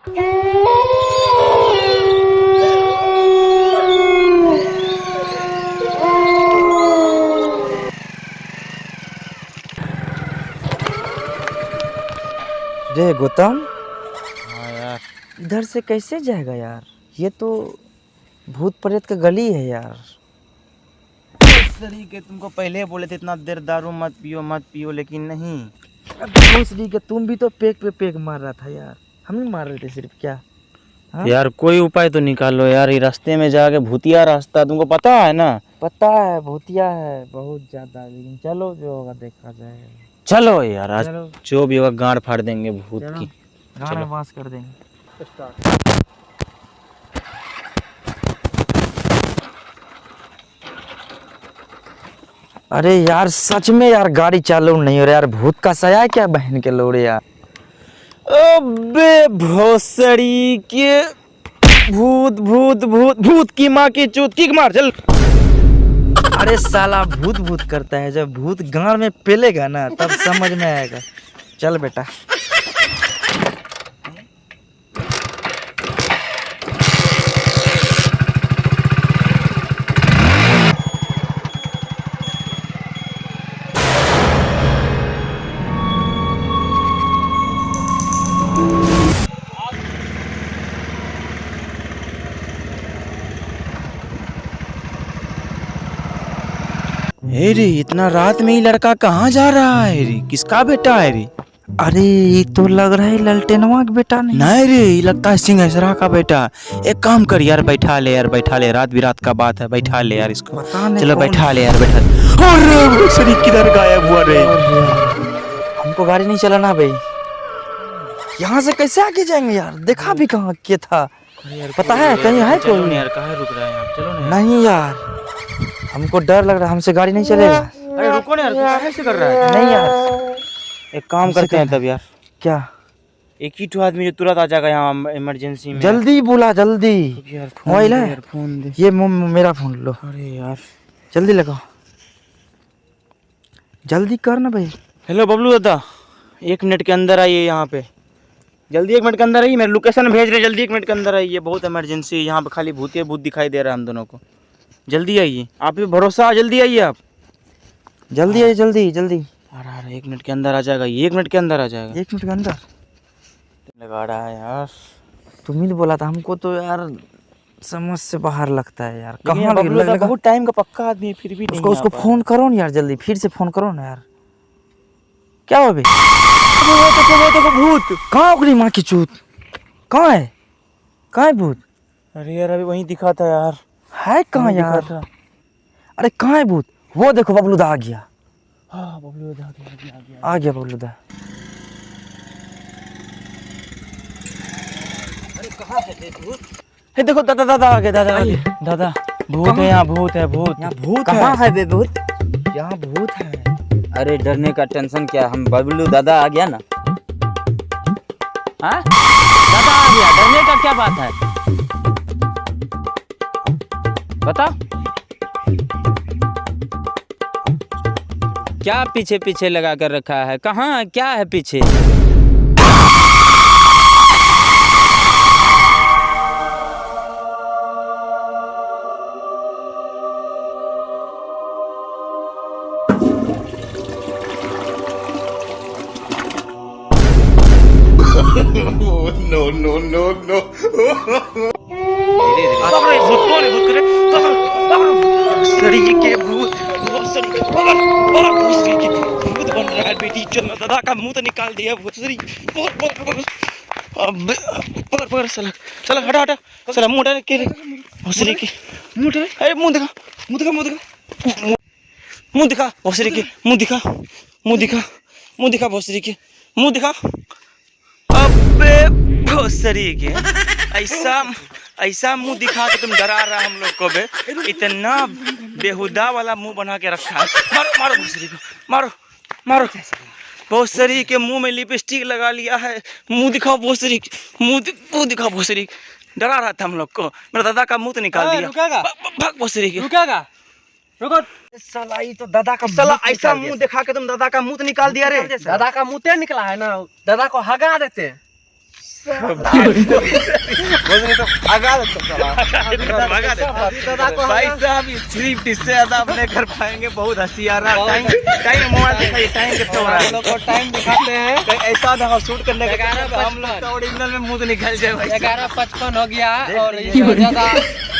रे गौतम, हाँ यार, इधर से कैसे जाएगा यार? ये तो भूत प्रेत का गली है यार। के तुमको पहले ही बोले थे इतना देर दारू मत पियो, लेकिन नहीं। भोसड़ी के तुम भी तो पेक पे पेक मार रहा था यार, हम ही मार रहे थे सिर्फ क्या? हाँ? यार कोई उपाय तो निकालो यार, ये रास्ते में जाके भूतिया रास्ता तुमको पता है ना। पता है, भूतिया है बहुत ज्यादा, लेकिन चलो जो होगा देखा जाएगा। चलो यार, आज चलो जो भी होगा गांड फाड़ देंगे भूत की। गाना वास कर देंगे। अरे यार सच में यार गाड़ी चालू नहीं हो रहा यार, भूत का साया है क्या बहन के लोड़े यार? अबे भोसड़ी के भूत भूत भूत भूत की माँ की चूत, किक मार चल। अरे साला भूत भूत करता है, जब भूत गांड में पेलेगा ना तब समझ में आएगा। चल बेटा। रे इतना रात में ही लड़का कहाँ जा रहा है रे? किसका बेटा है रे? अरे ये तो लग रहा है ललटेनवा का बेटा नहीं। नहीं रे, ये लगता है सिंहेश्वरा का बेटा। एक काम कर यार, बैठा ले यार, बैठा ले, रात बिरात का बात है, बैठा ले यार इसको। चलो बैठा ले यार, बैठा ले। अरे शरीर किधर गायब हुआ रे? हमको गाड़ी नहीं चलाना भाई, यहाँ से कैसे आगे जाएंगे यार? देखा भी कहाँ के था, पता है कहीं है कोई? यार कहाँ रुक रहा है यार? चलो ना। नहीं यार हमको डर लग रहा है, हमसे गाड़ी नहीं चलेगा। अरे रुको ना यार, कैसे कर रहा है? नहीं यार एक काम करते हैं तब यार, क्या? एक ही तो आदमी जो तुरंत आ जाएगा यहाँ इमरजेंसी में। जल्दी बोला जल्दी। यार मोबाइल है? यार फोन दे। ये मेरा फोन लो। अरे यार जल्दी लगाओ, जल्दी कर ना भाई। हेलो बबलू दादा, 1 मिनट के अंदर आइए यहाँ पे, जल्दी 1 मिनट के अंदर आइए, मेरे लोकेशन भेज रहे, जल्दी 1 मिनट के अंदर आइए, बहुत इमरजेंसी है यहाँ पे, खाली भूत भूत दिखाई दे रहा है हम दोनों को। जल्दी आइए, आप पे भरोसा, जल्दी आइए आप। जल्दी आइए, जल्दी जल्दी। अरे 1 मिनट के अंदर आ जाएगा, 1 मिनट के अंदर आ जाएगा। 1 मिनट के अंदर लगा रहा है यार। तुम ही तो बोला था हमको, तो यार समझ से बाहर लगता है यार। लेकिन कहाँ बबलू दादा लगा? बहुत टाइम का पक्का आदमी है, फिर भी नहीं उसको आ पा फोन करो ना यार, जल्दी फिर से फोन करो ना यार। क्या हुआ भाई? देखो भूत। कहाँ उगली माँ की चूत? कहाँ है? कहाँ है भूत? अरे यार अभी वहीं दिखा था यार। है कहाँ वहीं दिखा यार? था। अरे कहाँ है भूत? वो देखो बबलूदा आ गया। हाँ बबलू दादा आ गया। आ गया बबलूदा। अरे कहाँ है भूत? हे देखो दादा दादा आ गए, दादा आ गए। दादा भूत है यहाँ, भूत है, भूत। यहाँ भूत कहाँ है बे भूत? यहाँ भूत है। अरे डरने का टेंशन क्या, हम बबलू दादा आ गया ना। हाँ दादा आ गया, डरने का क्या बात है? बता क्या पीछे पीछे लगा कर रखा है? कहाँ क्या है पीछे? no, no, no, no. दादा का मुंह तो निकाल दिया भूसरी। पकड़ पकड़ साला, चला हटा हटा साला, मुंह हटा के भूसरी की मुंह हटा। अरे मुंह दिखा, मुंह दिखा, मुंह दिखा, मुंह दिखा भूसरी की, मुंह दिखा, मुंह दिखा, मुंह दिखा भूसरी की, मुंह दिखा। अबे भोसड़ी के ऐसा ऐसा मुंह दिखा के तुम डरा रहा हम लोग को बे, इतना बेहुदा वाला मुंह बना के रखा है। मारो मारो भोसड़ी को, मारो मारो। भोसड़ी के मुंह में लिपस्टिक लगा लिया है। मुंह दिखाओ भोसड़ी, मुंह दिखाओ भोसड़ी। डरा रहा था हम लोग को, मेरा दादा का मुंह तो निकाल दिया। भाग भोसड़ी की, रुकेगा रुको। साला ये तो दादा का साला ऐसा मुंह दिखा के तुम दादा का मुंह तो निकाल दिया रे। दादा का मुँह निकला है ना, दादा को हगा देते। भाई साहब स्क्रिप्ट इससे ज्यादा अपने कर पाएंगे, बहुत हंसी आ रहा है। टाइम मोबाइल दिखाइए, टाइम कितना हो रहा है? टाइम दिखाते हैं, ऐसा ना शूट करने का 11:55 हम लोग का ओरिजिनल में मुंह निकल जाए भाई। 11:55 हो गया और इससे ज्यादा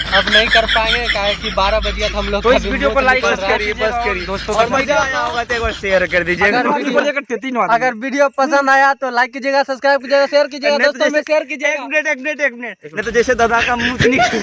अब नहीं कर पाएंगे, काहे कि 12 बज गया था हम लोग। तो इस वीडियो को लाइक बस करिए दोस्तों, और मजा आया होगा तो एक बार शेयर कर दीजिएगा। अगर वीडियो पसंद आया तो लाइक कीजिएगा, सब्सक्राइब कीजिएगा, शेयर कीजिएगा, दोस्तों में शेयर कीजिएगा। एक मिनट नहीं तो जैसे दादा का मुंह निकल